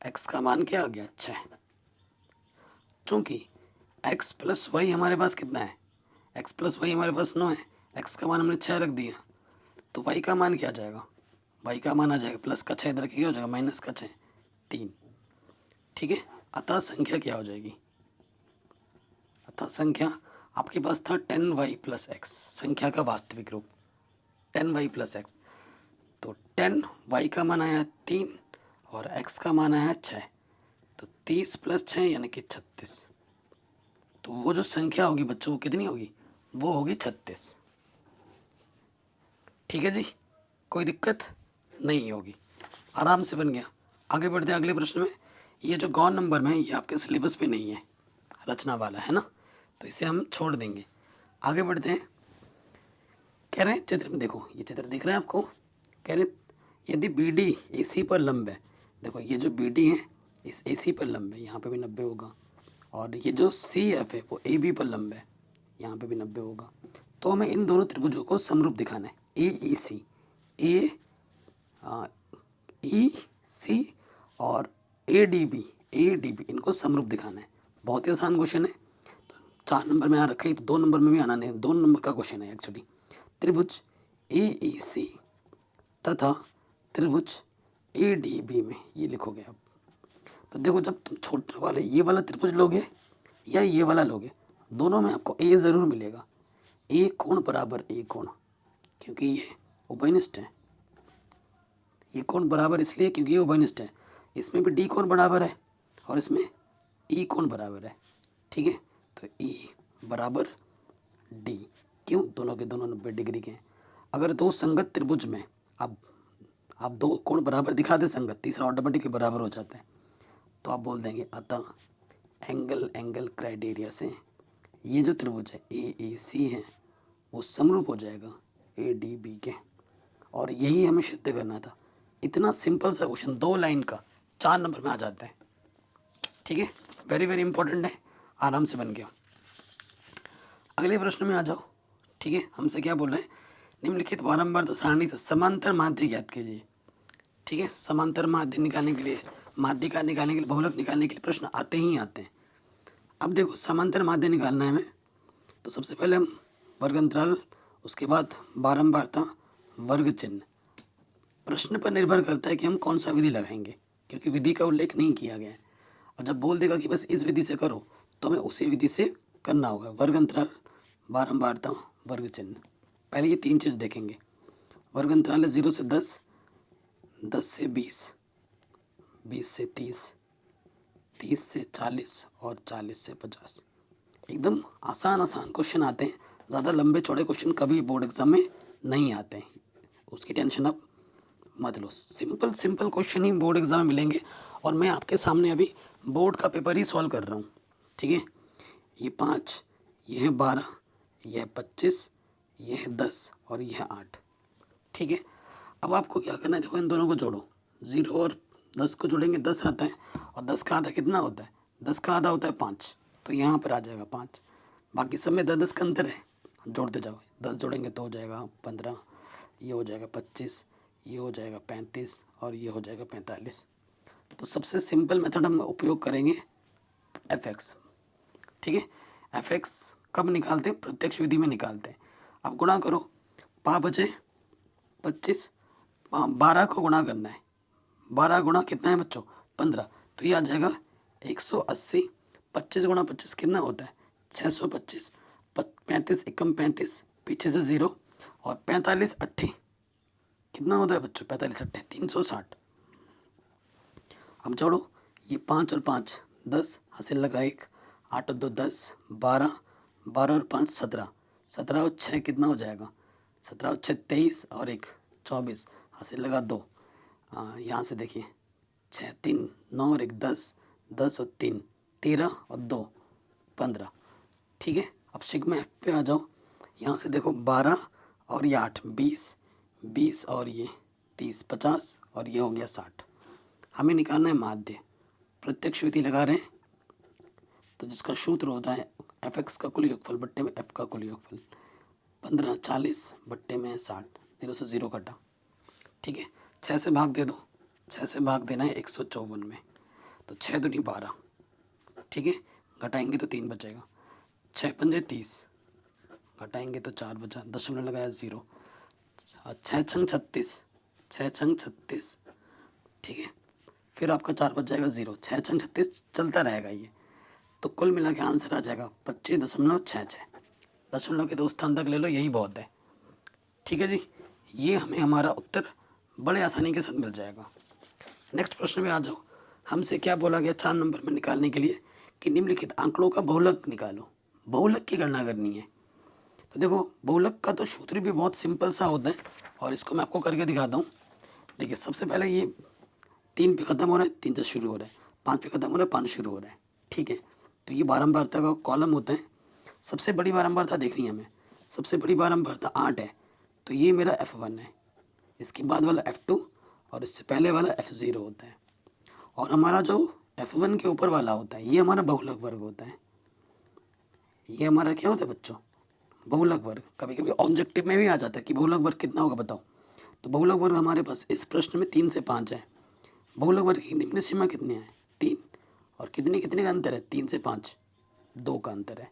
x का मान क्या आ गया? 6। चूँकि x + y हमारे पास कितना है? x + y हमारे पास 9 है, x का मान हमने 6 रख दिया, तो y का मान क्या आ जाएगा? y का मान आ जाएगा प्लस का 6 इधर क्या हो जाएगा? माइनस का 6, 3। ठीक है, अतः संख्या क्या हो जाएगी? अतः संख्या आपके पास था 10y + x, संख्या का वास्तविक रूप 10y + x। तो 10y का मान आया 3 और x का मान आया 6, तो 30 + 6 यानी कि 36। तो वो जो संख्या होगी बच्चों वो कितनी होगी? वो होगी 36। ठीक है जी, कोई दिक्कत नहीं होगी, आराम से बन गया। आगे बढ़ते हैं अगले प्रश्न में। ये जो गौण नंबर में ये आपके सिलेबस में नहीं है, रचना वाला है ना, तो इसे हम छोड़ देंगे। आगे बढ़ते हैं। कह रहे हैं चित्र में देखो, ये चित्र दिख रहा है आपको? कह रहे यदि BD AC पर लंब है, देखो ये जो BD है इस AC पर लंब है, यहाँ पे भी 90 होगा, और ये जो CF है वो AB पर लंब है, यहाँ पे भी 90 होगा। तो हमें इन दोनों त्रिभुजों को समरूप दिखाना है। AEC, EC और ADB, इनको समरूप दिखाना है। बहुत ही आसान क्वेश्चन है। तो 4 नंबर में आ रखा है, तो 2 नंबर में भी आना नहीं, 2 नंबर का क्वेश्चन है एक्चुअली। त्रिभुज AEC तथा त्रिभुज ADB में ये लिखोगे आप। तो देखो जब तुम छोटे वाले ये वाला त्रिभुज लोगे या ये वाला लोगे, दोनों में आपको A ज़रूर मिलेगा। A कोण बराबर A कोण, क्योंकि ये उभयनिष्ठ है। ये कोण बराबर इसलिए क्योंकि ये उभयनिष्ठ है। इसमें भी D कोण बराबर है और इसमें E कोण बराबर है। ठीक है, तो E बराबर D, क्यों? दोनों के दोनों 90 डिग्री के हैं। अगर 2 संगत त्रिभुज में आप 2 कोण बराबर दिखा दे संगत, तीसरा ऑटोमेटिकली बराबर हो जाता है, तो आप बोल देंगे अतः एंगल क्राइटेरिया से ये जो त्रिभुज है AEC है वो समरूप हो जाएगा ADB के, और यही हमें सिद्ध करना था। इतना सिंपल सा क्वेश्चन 2 लाइन का 4 नंबर में आ जाता है। ठीक है, वेरी वेरी इंपॉर्टेंट है, आराम से बन गया। अगले प्रश्न में आ जाओ। ठीक है, हमसे क्या बोल रहे हैं, निम्नलिखित बारंबार सारणी से समांतर माध्य ज्ञात कीजिए। ठीक है, समांतर माध्य निकालने के लिए, माध्यिका निकालने के लिए, बहुलक निकालने के लिए प्रश्न आते ही आते हैं। अब देखो समांतर माध्य निकालना है हमें, तो सबसे पहले हम वर्ग अंतराल, उसके बाद बारंबारता, वर्ग चिन्ह। प्रश्न पर निर्भर करता है कि हम कौन सा विधि लगाएंगे, क्योंकि विधि का उल्लेख नहीं किया गया है। और जब बोल देगा कि बस इस विधि से करो, तो हमें उसी विधि से करना होगा। वर्ग अंतराल, बारंबारता, वर्ग चिन्ह। पहले ये 3 चीज़ देखेंगे। वर्ग अंतराल है 0 से 10, 10 से 20, 20 से 30, 30 से 40 और 40 से 50। एकदम आसान आसान क्वेश्चन आते हैं, ज़्यादा लंबे चौड़े क्वेश्चन कभी बोर्ड एग्जाम में नहीं आते हैं, उसकी टेंशन आप मत लो। सिंपल सिंपल क्वेश्चन ही बोर्ड एग्जाम में मिलेंगे। और मैं आपके सामने अभी बोर्ड का पेपर ही सॉल्व कर रहा हूँ। ठीक है, ये 5, ये है 12, ये है 25, ये है 10 और ये है 8। ठीक है, अब आपको क्या करना है, देखो इन दोनों को जोड़ो। 0 और 10 को जोड़ेंगे 10 आता है, और 10 का आधा कितना होता है, 10 का आधा होता है 5, तो यहाँ पर आ जाएगा 5। बाकी सब में 10 का अंतर है, जोड़ते जाओ। 10 जोड़ेंगे तो हो जाएगा 15, ये हो जाएगा 25, ये हो जाएगा 35 और ये हो जाएगा 45। तो सबसे सिंपल मेथड हम उपयोग करेंगे fx। ठीक है, fx कब निकालते हैं, प्रत्यक्ष विधि में निकालते हैं। अब गुणा करो, 5 बचे 25, 12 को गुणा करना है। 12 गुणा कितना है बच्चों, 15, तो ये आ जाएगा 180। 25 गुणा 25 कितना होता है, 625। 35 एकम 35, पीछे से 0, और 45 अट्ठे कितना होता है बच्चों, 45 अट्ठे 360। अब जोड़ो, ये 5 और 5 10, हासिल लगा 1, 8 और 2 10, 12, 12 और 5 17, 17 और 6 कितना हो जाएगा, 17 और 6 23 और 1 24, हासिल लगा 2। यहाँ से देखिए 6 3 9 और 1 10, 10 और 3 13 और 2 15। ठीक है, अब सिग्मा एफ पे आ जाओ। यहाँ से देखो 12 और ये 8 20, 20 और ये 30 50 और ये हो गया 60। हमें निकालना है माध्य। प्रत्यक्ष विधि लगा रहे हैं, तो जिसका सूत्र होता है एफ एक्स का कुल योगफल बट्टे में एफ का कुल योगफल। 15 40 बट्टे में 60, 0 से 0 कटा। ठीक है, 6 से भाग दे दो, 6 से भाग देना है 154 में, तो 6 दूनी 12। ठीक है, घटाएंगे तो 3 बचेगा, 6 पंजे 30, घटाएंगे तो 4 बचा, दशमलव लगाया 0। 6 छंग 36, 6 छंग 36। ठीक है, फिर आपका 4 बच जाएगा 0, 6 छंग 36 चलता रहेगा ये, तो कुल मिला के आंसर आ जाएगा 25.66। दशमलव के 2 स्थान तक ले लो, यही बहुत है। ठीक है जी, ये हमें हमारा उत्तर बड़े आसानी के साथ मिल जाएगा। नेक्स्ट प्रश्न में आ जाओ। हमसे क्या बोला गया 4 नंबर में निकालने के लिए, कि निम्नलिखित आंकड़ों का बहुलक निकालो। बहुलक की गणना करनी है। तो देखो बहुलक का तो सूत्र भी बहुत सिंपल सा होता है, और इसको मैं आपको करके दिखाता हूँ। देखिए सबसे पहले ये 3 पे ख़त्म हो रहा है, 3 से शुरू हो रहा है, 5 पे ख़त्म हो रहा है, 5 शुरू हो रहा है। ठीक है, तो ये बारंबारता का कॉलम होता है। सबसे बड़ी बारंबारता देखनी है हमें, सबसे बड़ी बारंबारता 8 है, तो ये मेरा F1 है। इसके बाद वाला F2 और इससे पहले वाला F0 होता है। और हमारा जो F1 के ऊपर वाला होता है, ये हमारा बहुलक वर्ग होता है। ये हमारा क्या होता है बच्चों, बहुलक वर्ग। कभी कभी ऑब्जेक्टिव में भी आ जाता है कि बहुलक वर्ग कितना होगा बताओ। तो बहुलक वर्ग हमारे पास इस प्रश्न में 3 से 5 है। बहुलक वर्ग की निम्न सीमा कितनी है, 3, और कितने कितने का अंतर है, 3 से 5, 2 का अंतर है।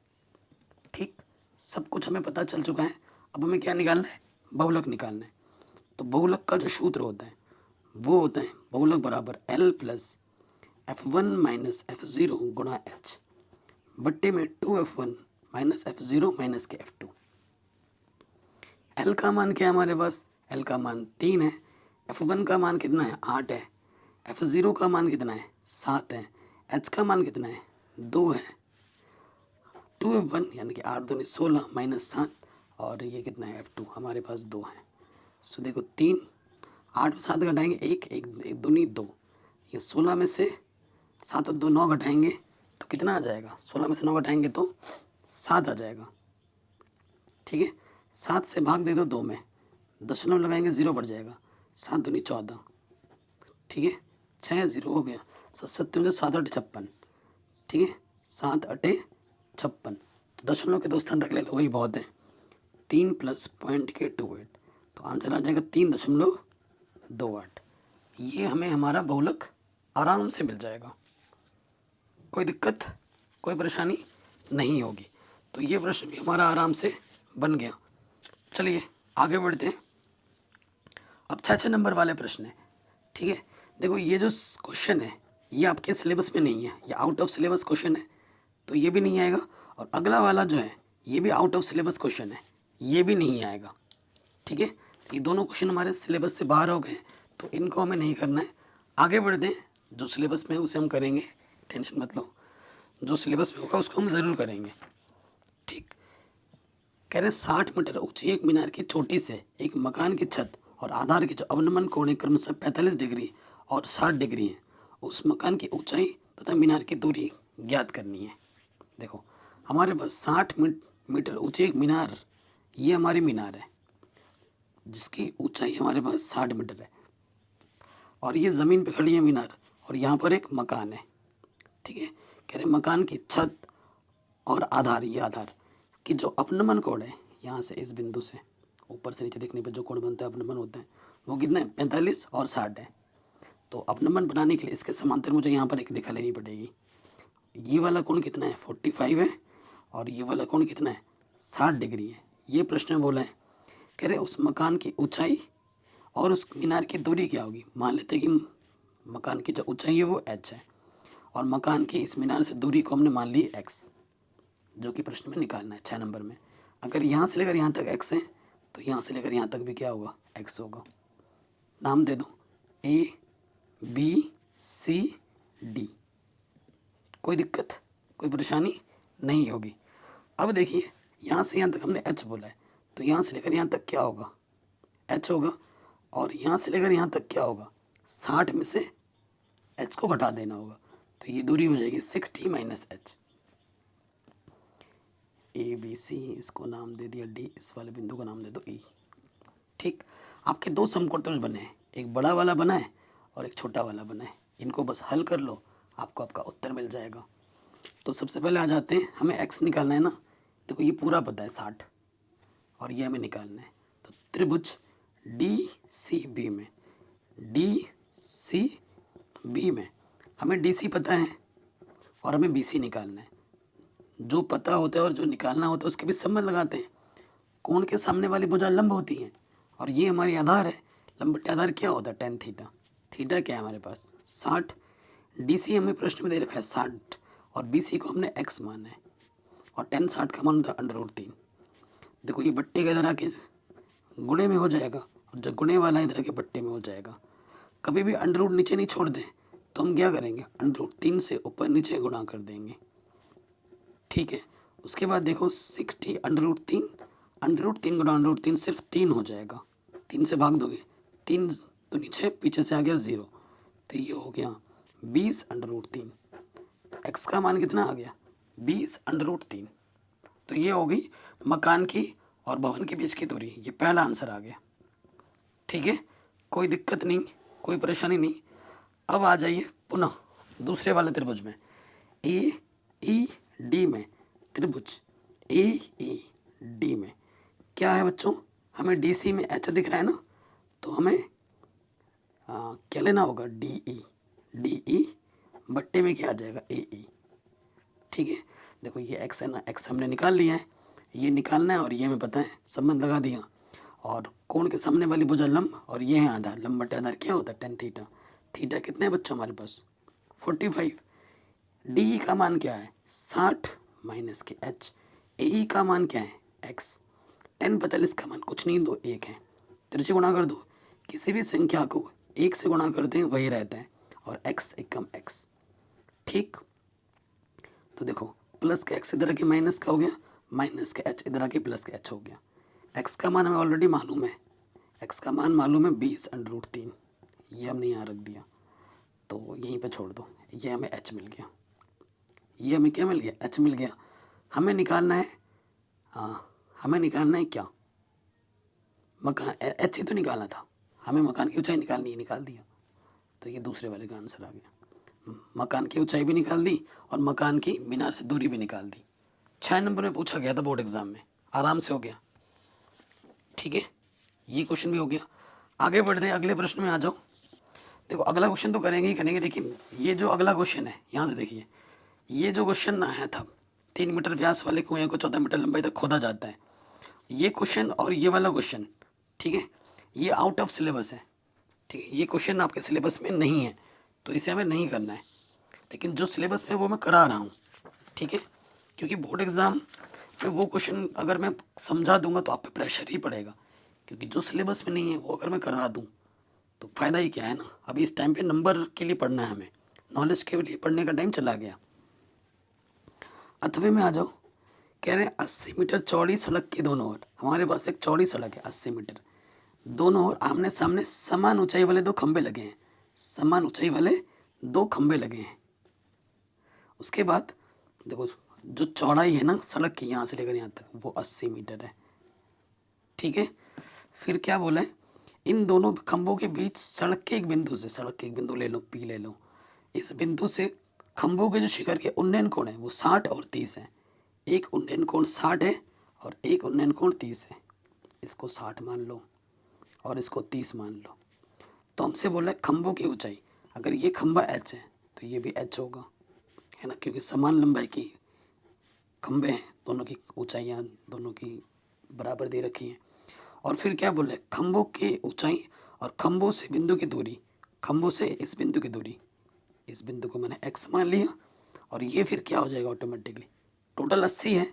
ठीक, सब कुछ हमें पता चल चुका है। अब हमें क्या निकालना है, बहुलक निकालना है। तो बहुलक का जो सूत्र होता है वो होता है बहुलक बराबर L plus F1 minus F0 गुणा H बट्टे में 2F1 माइनस F0 माइनस के F2। L का मान क्या है हमारे पास, L का मान 3 है, F1 का मान कितना है 8 है, F0 का मान कितना है 7 है, H का मान कितना है 2 है। 2F1 यानी कि 8 दूनी 16 माइनस 7, और ये कितना है F2 हमारे पास 2 है। सो देखो 3, 8 में 7 घटाएंगे 1, 1 दूनी 2, ये 16 में से 7 और 2 9 घटाएंगे तो कितना आ जाएगा, 16 में से 9 घटाएंगे तो 7 आ जाएगा। ठीक है, 7 से भाग दे दो 2 में, दशमलव लगाएंगे 0 बढ़ जाएगा, 7 दूनी 14, ठीक है, 6 0 हो गया, 7 7 7 8 56, ठीक है, 7 8 56, तो दशमलव के 2 स्थान तक ले लो, वही बहुत है, 3 प्लस पॉइंट के 28, तो आंसर आ जाएगा 3.28। ये हमें हमारा बहुलक आराम से मिल जाएगा, कोई दिक्कत कोई परेशानी नहीं होगी। तो ये प्रश्न भी हमारा आराम से बन गया। चलिए आगे बढ़ते हैं। अब 6 नंबर वाले प्रश्न है, ठीक है। देखो ये जो क्वेश्चन है ये आपके सिलेबस में नहीं है, ये आउट ऑफ सिलेबस क्वेश्चन है, तो ये भी नहीं आएगा। और अगला वाला जो है ये भी आउट ऑफ सिलेबस क्वेश्चन है, ये भी नहीं आएगा, ठीक है। ये दोनों क्वेश्चन हमारे सिलेबस से बाहर हो गए, तो इनको हमें नहीं करना है। आगे बढ़ते हैं, जो सिलेबस में है उसे हम करेंगे, टेंशन मत लो, जो सिलेबस में होगा उसको हम ज़रूर करेंगे, ठीक। कह रहे 60 मीटर ऊंची एक मीनार की चोटी से एक मकान की छत और आधार के जो अवनमन कोण क्रमशः 45 डिग्री और 60 डिग्री है, उस मकान की ऊंचाई तथा मीनार की दूरी ज्ञात करनी है। देखो हमारे पास 60 मीटर ऊंची एक मीनार, ये हमारी मीनार है जिसकी ऊंचाई हमारे पास 60 मीटर है, और ये ज़मीन पे खड़ी है मीनार, और यहाँ पर एक मकान है, ठीक है। कह रहे मकान की छत और आधार, ये आधार कि जो अपनमन कोण है, यहाँ से इस बिंदु से ऊपर से नीचे देखने पर जो कोण बनता है अपनमन होता है, वो कितना है 45 और 60 है। तो अपनमन बनाने के लिए इसके समांतर मुझे यहाँ पर एक रेखा लेनी पड़ेगी। ये वाला कोण कितना है 45 है, और ये वाला कोण कितना है 60 डिग्री है। ये प्रश्न में बोला है, कह रहे उस मकान की ऊंचाई और उस मीनार की दूरी क्या होगी। मान लेते हैं कि मकान की जो ऊंचाई है वो h है, और मकान की इस मीनार से दूरी को हमने मान ली x, जो कि प्रश्न में निकालना है 6 नंबर में। अगर यहाँ से लेकर यहाँ तक x है, तो यहाँ से लेकर यहाँ तक भी क्या होगा x होगा। नाम दे दो A B C D, कोई दिक्कत कोई परेशानी नहीं होगी। अब देखिए यहाँ से यहाँ तक हमने h बोला है, तो यहाँ से लेकर यहाँ तक क्या होगा h होगा, और यहाँ से लेकर यहाँ तक क्या होगा 60 में से h को घटा देना होगा, तो ये दूरी हो जाएगी 60 minus h। A B C, इसको नाम दे दिया डी, इस वाले बिंदु का नाम दे दो ई, ठीक। आपके दो समकोण त्रिभुज बने हैं, एक बड़ा वाला बना है और एक छोटा वाला बना है, इनको बस हल कर लो, आपको आपका उत्तर मिल जाएगा। तो सबसे पहले आ जाते हैं, हमें x निकालना है ना। देखो ये पूरा पता है 60, और ये हमें निकालना है। तो त्रिभुज डी सी बी में हमें डी सी पता है और हमें बी सी निकालना है। जो पता होता है और जो निकालना होता है उसके बीच संबंध लगाते हैं। कोण के सामने वाली भुजा लंब होती है, और ये हमारी आधार है। लंब बटे आधार क्या होता है tan थीटा। थीटा क्या है हमारे पास 60, डी सी हमें प्रश्न में दे रखा है 60, और बी सी को हमने x माना है, और tan 60 का मान होता है √3। देखो ये बट्टे का इधर आके गुणे में हो जाएगा, और जो गुणे वाला इधर आके बट्टे में हो जाएगा। कभी भी अंडर नीचे नहीं छोड़ दें, तो हम क्या करेंगे √3 से ऊपर नीचे गुणा कर देंगे, ठीक है। उसके बाद देखो 60 √3 गुणा √3 सिर्फ 3 हो जाएगा, 3 से भाग दोगे 3 तो नीचे पीछे से आ गया 0, तो ये हो गया 20 √3। x का मान कितना आ गया 20 √3। तो ये हो गई मकान की और भवन के बीच की दूरी, ये पहला आंसर आ गया, ठीक है। कोई दिक्कत नहीं कोई परेशानी नहीं। अब आ जाइए पुनः दूसरे वाले त्रिभुज में, ए ई डी में, त्रिभुज ए ई डी में क्या है बच्चों, हमें डी सी में एच दिख रहा है ना, तो हमें क्या लेना होगा डी ई बट्टे में क्या आ जाएगा ए ई, ठीक है। देखो ये एक्स है ना, एक्स हमने निकाल लिया है, ये निकालना है, और ये हमें पता है संबंध लगा दिया। और कोण के सामने वाली भुजा लंब, और ये है आधार, लंब बटे आधार क्या होता है tan थीटा। थीटा कितने बच्चों हमारे पास 45। डी का मान क्या है 60 माइनस के एच, ए का मान क्या है एक्स, tan 45 का मान कुछ नहीं, 2 1 है, तिरछे गुणा कर दो, किसी भी संख्या को 1 से गुणा करते हैं वही रहता है, और x एकम x, ठीक। तो देखो प्लस का x इधर आके माइनस का हो गया, माइनस का h इधर आके प्लस का h हो गया। x का मान हमें ऑलरेडी मालूम है, x का मान मालूम है 20 √3, ये हमने यहाँ रख दिया, तो यहीं पे छोड़ दो, ये हमें h मिल गया, ये हमें क्या मिल गया h मिल गया। हमें निकालना है हमें निकालना है क्या मकान एच ही तो निकालना था, हमें मकान की ऊंचाई निकालनी है, निकाल दिया। तो ये दूसरे वाले का आंसर आ गया। मकान की ऊंचाई भी निकाल दी और मकान की मीनार से दूरी भी निकाल दी। 6 नंबर में पूछा गया था बोर्ड एग्जाम में, आराम से हो गया। ठीक है, ये क्वेश्चन भी हो गया। आगे बढ़ते अगले प्रश्न में आ जाओ। देखो अगला क्वेश्चन तो करेंगे ही करेंगे, लेकिन ये जो अगला क्वेश्चन है यहाँ से देखिए, ये जो क्वेश्चन आया था 3 मीटर व्यास वाले कुएं को 14 मीटर लंबाई तक खोदा जाता है, ये क्वेश्चन और ये वाला क्वेश्चन, ठीक है, ये आउट ऑफ सिलेबस है। ठीक है, ये क्वेश्चन आपके सिलेबस में नहीं है, तो इसे हमें नहीं करना है। लेकिन जो सिलेबस में वो मैं करा रहा हूँ, ठीक है, क्योंकि बोर्ड एग्ज़ाम में वो क्वेश्चन अगर मैं समझा दूंगा तो आप पे प्रेशर ही पड़ेगा, क्योंकि जो सिलेबस में नहीं है वो अगर मैं करा दूँ तो फ़ायदा ही क्या है ना। अभी इस टाइम पे नंबर के लिए पढ़ना है हमें, नॉलेज के लिए पढ़ने का टाइम चला गया। 8वें में आ जाओ। कह रहे हैं 80 मीटर चौड़ी सड़क के दोनों ओर, हमारे पास एक चौड़ी सड़क है 80 मीटर, दोनों ओर आमने सामने समान ऊंचाई वाले 2 खंबे लगे हैं, समान ऊंचाई वाले 2 खंबे लगे हैं। उसके बाद देखो जो चौड़ाई है ना सड़क की यहाँ से लेकर यहाँ तक वो 80 मीटर है। ठीक है, फिर क्या बोला है, इन दोनों खंभों के बीच सड़क के एक बिंदु से, सड़क के एक बिंदु ले लो, पी ले लो, इस बिंदु से खंभों के जो शिखर के उन्नयन कोण है वो 60 और 30 है। एक उन्नयन कोण 60 है और एक उन्नयन कोण 30 है। इसको 60 मान लो और इसको 30 मान लो। तो हमसे बोला है खंभों की ऊंचाई, अगर ये खंभा एच है तो ये भी एच होगा, है ना, क्योंकि समान लंबाई की खंभे हैं, दोनों की ऊंचाइयाँ दोनों की बराबर दे रखी हैं। और फिर क्या बोले, खंभों की ऊंचाई और खंभों से बिंदु की दूरी, खंभों से इस बिंदु की दूरी, इस बिंदु को मैंने x मान लिया और ये फिर क्या हो जाएगा ऑटोमेटिकली, टोटल 80 है,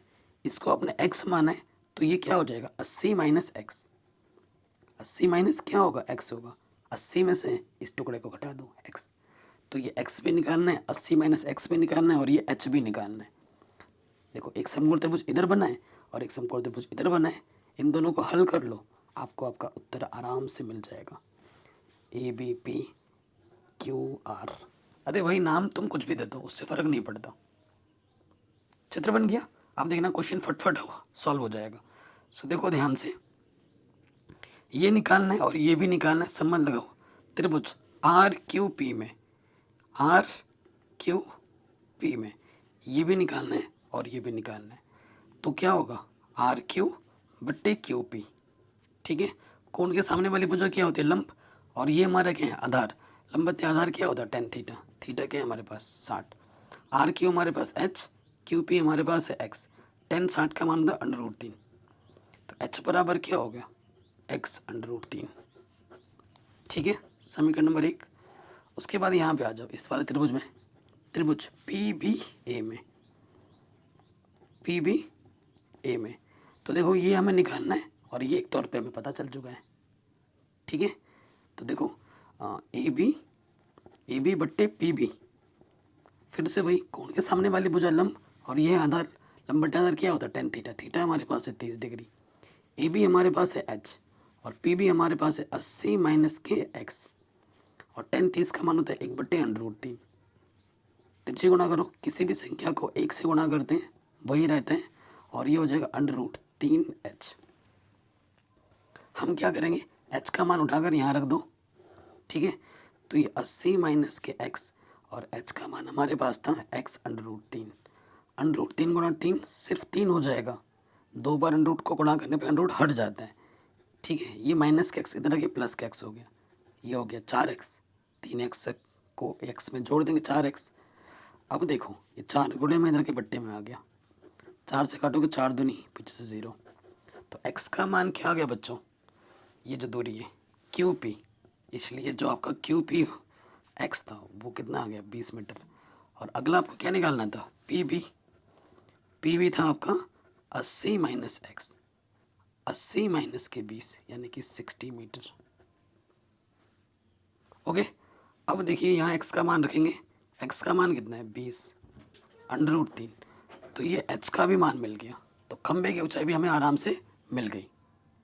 इसको अपने x माना है तो ये क्या हो जाएगा 80 माइनस एक्स, 80 माइनस क्या होगा x होगा, 80 में से इस टुकड़े को घटा दो x, तो ये x भी निकालना है, 80 माइनस एक्स भी निकालना है और ये h भी निकालना है। देखो एक समकोण त्रिभुज इधर बना है और एक समकोण त्रिभुज इधर बना है, इन दोनों को हल कर लो, आपको आपका उत्तर आराम से मिल जाएगा, A B P Q R. अरे भाई नाम तुम कुछ भी दे दो, उससे फ़र्क नहीं पड़ता, चित्र बन गया। आप देखना क्वेश्चन फटफट हुआ सॉल्व हो जाएगा। सो देखो ध्यान से, ये निकालना है और ये भी निकालना है, संबंध लगाओ, त्रिभुज आर क्यू पी में, आर क्यू पी में ये भी निकालना है और ये भी निकालना है, तो क्या होगा आर क्यू बट्टे क्यू पी। ठीक है, कोण के सामने वाली भुजा क्या होती है लंब, और ये हमारा क्या है आधार, लंब बट्टे आधार क्या होता है tan थीटा, थीटा क्या है हमारे पास 60, आर क्यू हमारे पास h, क्यू पी हमारे पास है x, tan 60 का मान होता है √3, तो h बराबर क्या हो गया x √3। ठीक है, समीकरण नंबर 1। उसके बाद यहाँ पे आ जाओ इस वाले त्रिभुज में, त्रिभुज पी बी ए में, पी बी ए में, तो देखो ये हमें निकालना है और ये एक तौर पे हमें पता चल चुका है। ठीक है, तो देखो ए बी बट्टे पी बी, फिर से वही कोण के सामने वाली भुजा लंब और ये आधार, लंब बट्टे आधार क्या होता है tan थीटा, थीटा हमारे पास है 30 डिग्री, ए बी हमारे पास है h और पी बी हमारे पास है 80 माइनस के x, और tan 30 का मान होता है 1/√3। तिरछे गुणा करो, किसी भी संख्या को 1 से गुणा करते हैं वही रहता है और ये हो जाएगा √3h। हम क्या करेंगे h का मान उठाकर यहाँ रख दो। ठीक है, तो ये 80 माइनस के x और h का मान हमारे पास था x √3, √3 गुणा 3 सिर्फ 3 हो जाएगा, 2 बार √ को गुणा करने पे √ हट जाता है। ठीक है, ये माइनस के x इधर के प्लस के x हो गया, ये हो गया 4x, 3x को x में जोड़ देंगे 4x। अब देखो ये 4 गुणे में इधर के बट्टे में आ गया, 4 से काटोगे 4 दूनी पीछे से 0, तो x का मान क्या आ गया बच्चों, ये जो दूरी है क्यू पी, इसलिए जो आपका क्यू पी एक्स था वो कितना आ गया 20 मीटर। और अगला आपको क्या निकालना था पी बी था आपका 80 माइनस एक्स, 80 माइनस के 20 यानी कि 60 मीटर। ओके, अब देखिए यहाँ x का मान रखेंगे, x का मान कितना है 20 √3, तो ये h का भी मान मिल गया, तो खंबे की ऊंचाई भी हमें आराम से मिल गई।